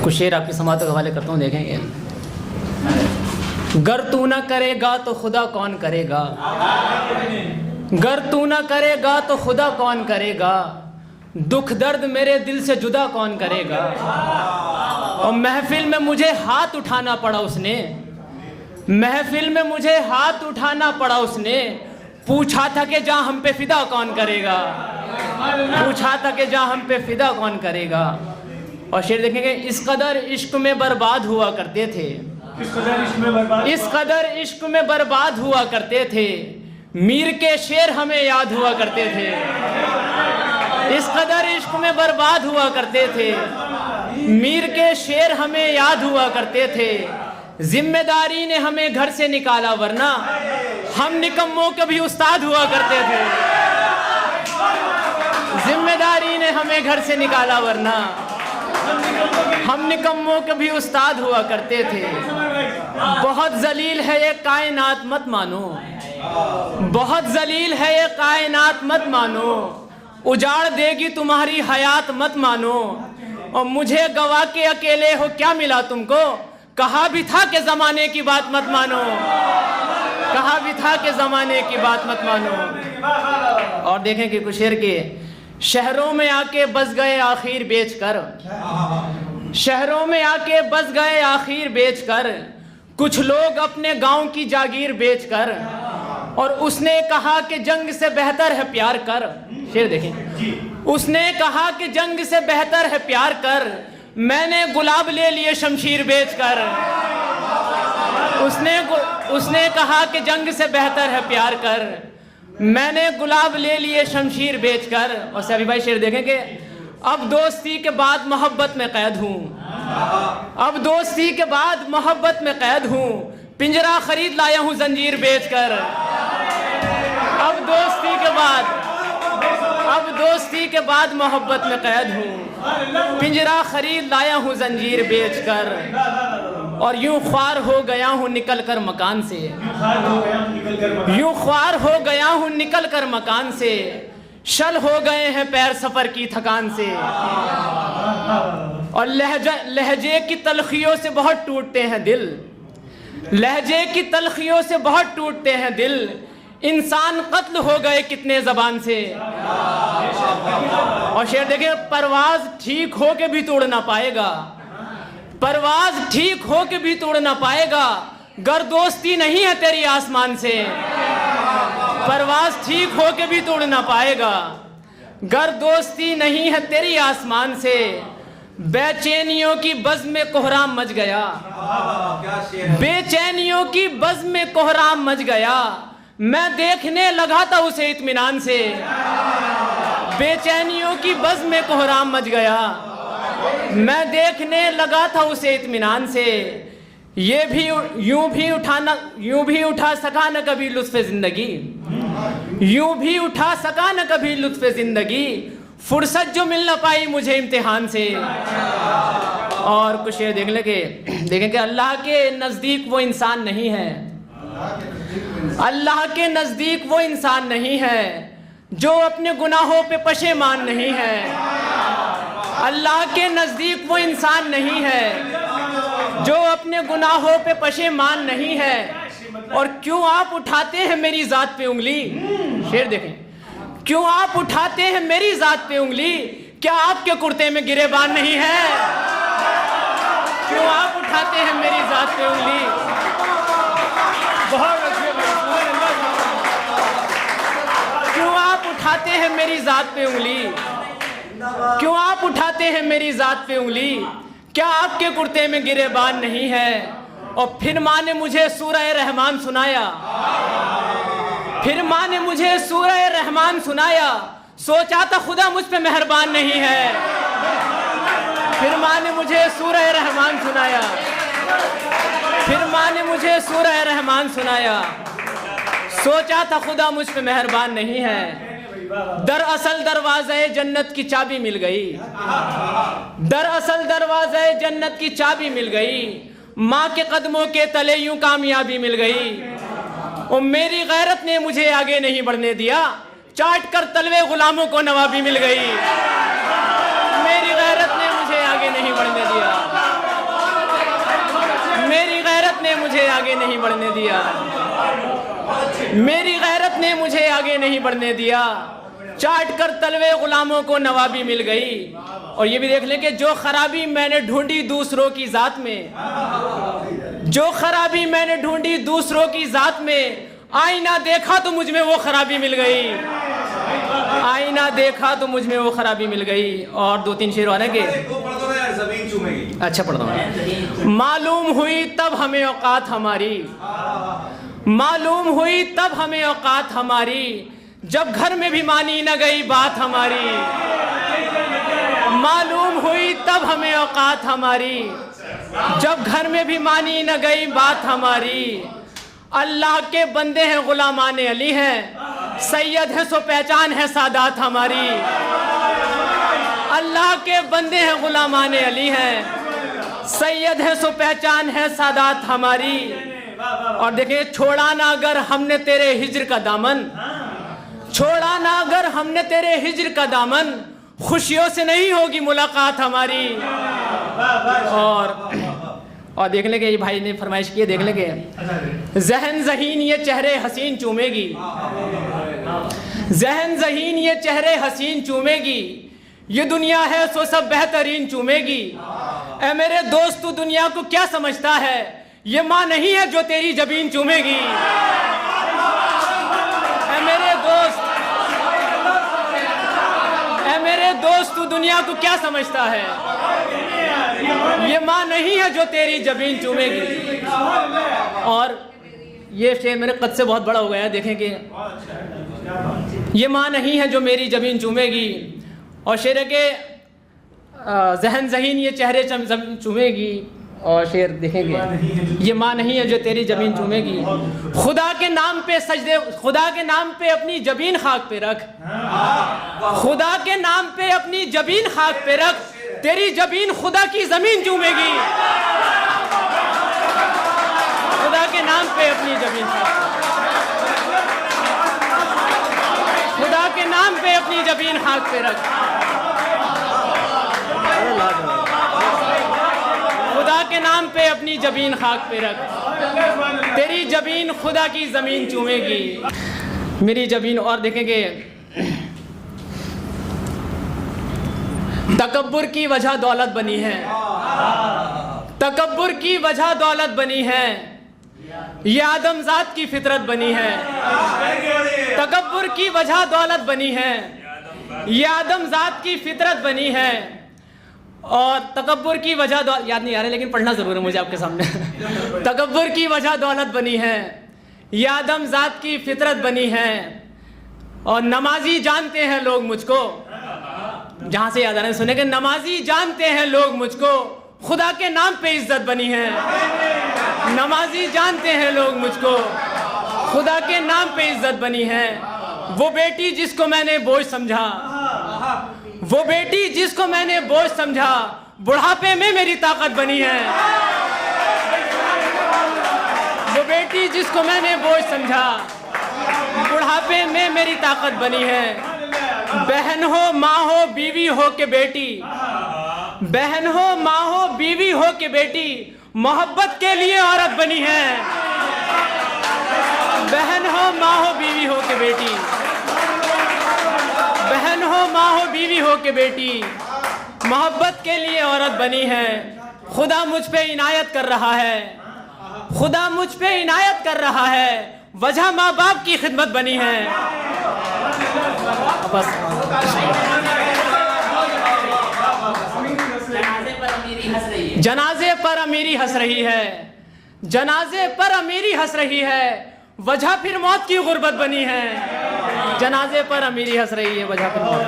कुछ शेर आपकी समात के हवाले करता हूँ, देखेंगे। गर तू ना करेगा तो खुदा कौन करेगा, गर तू ना करेगा तो खुदा कौन करेगा, दुख दर्द मेरे दिल से जुदा कौन करेगा। और महफिल में मुझे हाथ उठाना पड़ा उसने, महफिल में मुझे हाथ उठाना पड़ा उसने, पूछा था कि जहाँ हम पे फिदा कौन करेगा, पूछा था कि जहाँ हम पे फिदा कौन करेगा। और शेर देखेंगे, इस कदर इश्क में बर्बाद हुआ करते थे, इस कदर इश्क में बर्बाद हुआ करते थे, मीर के शेर हमें याद हुआ करते थे। इस कदर इश्क में बर्बाद हुआ करते थे, मीर के शेर हमें याद हुआ करते थे। जिम्मेदारी ने हमें घर से निकाला वरना हम निकम्मों के भी उस्ताद हुआ करते थे। जिम्मेदारी ने हमें घर से निकाला वरना हम निकम्मों के भी उस्ताद हुआ करते थे। बहुत जलील है ये कायनात मत मानो, बहुत जलील है ये कायनात मत मानो, उजाड़ देगी तुम्हारी हयात मत मानो। और मुझे गवा के अकेले हो क्या मिला तुमको, कहा भी था कि जमाने की बात मत मानो, कहा भी था कि जमाने की बात मत मानो। और देखें कि कुछ शेर के, शहरों में आके बस गए आखिर बेचकर, शहरों में आके बस गए आखिर बेचकर, कुछ लोग अपने गांव की जागीर बेचकर। और उसने कहा कि जंग से बेहतर है प्यार कर, शेर देखें, उसने कहा कि जंग से बेहतर है प्यार कर, मैंने गुलाब ले लिए शमशीर बेचकर। उसने कहा कि जंग से बेहतर है प्यार कर, मैंने गुलाब ले लिए शमशीर बेचकर। और सभी भाई शेर देखेंगे, अब दोस्ती के बाद मोहब्बत में कैद हूँ, अब दोस्ती के बाद मोहब्बत में कैद हूँ, पिंजरा खरीद लाया हूँ जंजीर बेचकर। अब दोस्ती के बाद, अब दोस्ती के बाद मोहब्बत में कैद हूँ, पिंजरा खरीद लाया हूँ जंजीर बेचकर। और यूं ख्वार हो गया हूँ निकल कर मकान से, यूं ख्वार हो गया हूँ निकल कर मकान से, शल हो गए हैं पैर सफर की थकान से। और लहजे की तलखियों से बहुत टूटते हैं दिल, लहजे की तलखियों से बहुत टूटते हैं दिल, इंसान कत्ल हो गए कितने जबान से। और शेर देखिए, परवाज ठीक हो के भी तोड़ ना पाएगा, परवाज ठीक हो के भी तोड़ ना पाएगा, गर दोस्ती नहीं है तेरी आसमान से। परवाज ठीक हो के भी तोड़ ना पाएगा, गर दोस्ती नहीं है तेरी आसमान से। बेचैनियों की बज़्म में कोहराम मच गया, बेचैनियों की बज़्म में कोहराम मच गया, मैं देखने लगा था उसे इत्मीनान से। बेचैनियों की बज़्म में कोहराम मच गया, मैं देखने लगा था उसे इत्मीनान से। ये भी यूं भी उठा सका न कभी लुत्फ़े जिंदगी, यूं भी उठा सका न कभी लुत्फ़े जिंदगी, फुर्सत जो मिल ना पाई मुझे इम्तिहान से। और कुछ ये देखें कि अल्लाह के नज़दीक वो इंसान नहीं है, अल्लाह के नज़दीक वो इंसान नहीं है जो अपने गुनाहों पे पशेमान नहीं है। अल्लाह के नज़दीक वो इंसान नहीं है जो अपने गुनाहों पे पशेमान नहीं है। और क्यों आप उठाते हैं मेरी ज़ात पे उंगली, शेर देखें, क्यों आप उठाते हैं मेरी ज़ात पे उंगली, क्या आपके कुर्ते में गिरेबान नहीं है। क्यों आप उठाते हैं मेरी ज़ात पे उंगली, बहुत अच्छे, क्यों आप उठाते हैं मेरी ज़ात पे उंगली, क्यों आप उठाते हैं मेरी ज़ात पे उंगली, क्या आपके कुर्ते में गिरेबान नहीं है। और फिर माँ ने मुझे सूरह रहमान सुनाया, फिर माँ ने मुझे सूरह रहमान सुनाया, सोचा था खुदा मुझ पे मेहरबान नहीं है। फिर माँ ने मुझे सूरह रहमान सुनाया, फिर माँ ने मुझे सूरह रहमान सुनाया, सोचा था खुदा मुझ पे मेहरबान नहीं है। दरअसल दरवाज़े जन्नत की चाबी मिल गई, दरअसल दरवाज़े जन्नत की चाबी मिल गई, माँ के कदमों के तले यूं कामयाबी मिल गई। और मेरी गैरत ने मुझे आगे नहीं बढ़ने दिया, चाट कर तलवे गुलामों को नवाबी मिल गई। मेरी गैरत ने मुझे आगे नहीं बढ़ने दिया, मुझे आगे नहीं बढ़ने दिया, मेरी गैरत ने मुझे आगे नहीं बढ़ने दिया। चाट कर तलवे गुलामों को नवाबी मिल गई। और ये भी देख लें कि जो खराबी मैंने ढूंढी दूसरों की जात में, जो खराबी मैंने ढूंढी दूसरों की जात में, आईना देखा तो मुझ में वो खराबी मिल गई, आईना देखा तो मुझ में वो खराबी मिल गई। और 2-3 शेर आने के, अच्छा पढ़ता हूँ। मालूम हुई तब हमें औकात हमारी, मालूम हुई तब हमें औकात हमारी, जब घर में भी मानी न गई बात हमारी। मालूम हुई तब हमें औकात हमारी, जब घर में भी मानी न गई बात हमारी। अल्लाह के बंदे हैं गुलामाने अली हैं, सैयद है सो पहचान है सादात हमारी। अल्लाह के बंदे हैं गुलामाने अली हैं, सैयद है सो पहचान है सादात हमारी। और देखिए, छोड़ा ना अगर हमने तेरे हिज्र का दामन, छोड़ा ना अगर हमने तेरे हिज्र का दामन, खुशियों से नहीं होगी मुलाकात हमारी। और देख लेंगे, ये भाई ने फरमाइश की है, देख लेंगे। जहन ज़हीन ये चेहरे हसीन चूमेगी, जहन ज़हीन ये चेहरे हसीन चूमेगी, ये दुनिया है सो सब बेहतरीन चूमेगी। ऐ मेरे दोस्त तू दुनिया को क्या समझता है, ये माँ नहीं है जो तेरी जबीन चूमेगी। ऐ मेरे दोस्त, ऐ मेरे दोस्त तू दुनिया को क्या समझता है, ये माँ नहीं है जो तेरी जबीन चूमेगी। और ये शेर मेरे कद से बहुत बड़ा हो गया है, देखेंगे। ये माँ नहीं है जो मेरी जबीन चूमेगी। और शेर के जहन ज़हीन ये चेहरे चूमेगी। और शेर देखेंगे, ये माँ नहीं है जो तेरी जबीन चूमेगी। खुदा के नाम पे सजदे, खुदा के नाम पे अपनी जबीन खाक पे रख, खुदा के नाम पे अपनी जबीन खाक पे रख, तेरी जबीन खुदा की जमीन चूमेगी। खुदा के नाम पे अपनी जबीन खाक, खुदा के नाम पे अपनी जबीन खाक पे रख, खुदा के नाम पे अपनी जबीन खाक पे रख, तेरी जबीन खुदा की जमीन चूमेगी, मेरी जबीन। और देखेंगे, तकब्बुर की वजह दौलत बनी है, तकब्बुर की वजह दौलत बनी है, ये आदमजात की फितरत बनी है। तकब्बुर की वजह दौलत बनी है, ये आदमजात की फितरत बनी है। और तकब्बुर की वजह याद नहीं आ रहा लेकिन पढ़ना ज़रूर है मुझे आपके सामने। तकब्बुर की वजह दौलत बनी है, ये आदमजात की फितरत बनी है। और नमाजी जानते हैं लोग मुझको, जहाँ से याद आ रहे हैं सुने कि नमाजी जानते हैं लोग मुझको, खुदा के नाम पे इज्जत बनी है। नमाजी जानते हैं लोग मुझको, खुदा के नाम पे इज्जत बनी है। वो बेटी जिसको मैंने बोझ समझा, वो बेटी जिसको मैंने बोझ समझा, बुढ़ापे में मेरी ताकत बनी है। वो बेटी जिसको मैंने बोझ समझा, बुढ़ापे में मेरी ताकत बनी है। बहन हो, माँ हो, बीवी हो के बेटी, बहन हो, माँ हो, बीवी हो के बेटी, मोहब्बत के लिए औरत बनी है। बहन हो, माँ हो, बीवी हो के बेटी, बहन हो, माँ हो, बीवी हो के बेटी, मोहब्बत के लिए औरत बनी है। खुदा मुझ पे इनायत कर रहा है, खुदा मुझ पे इनायत कर रहा है, वजह माँ बाप की खिदमत बनी है। बस जनाजे पर अमीरी हंस रही है, जनाजे पर अमीरी हंस रही है, वजह फिर मौत की गुर्बत बनी है। जनाजे पर अमीरी हंस रही है, वजह फिर मौत।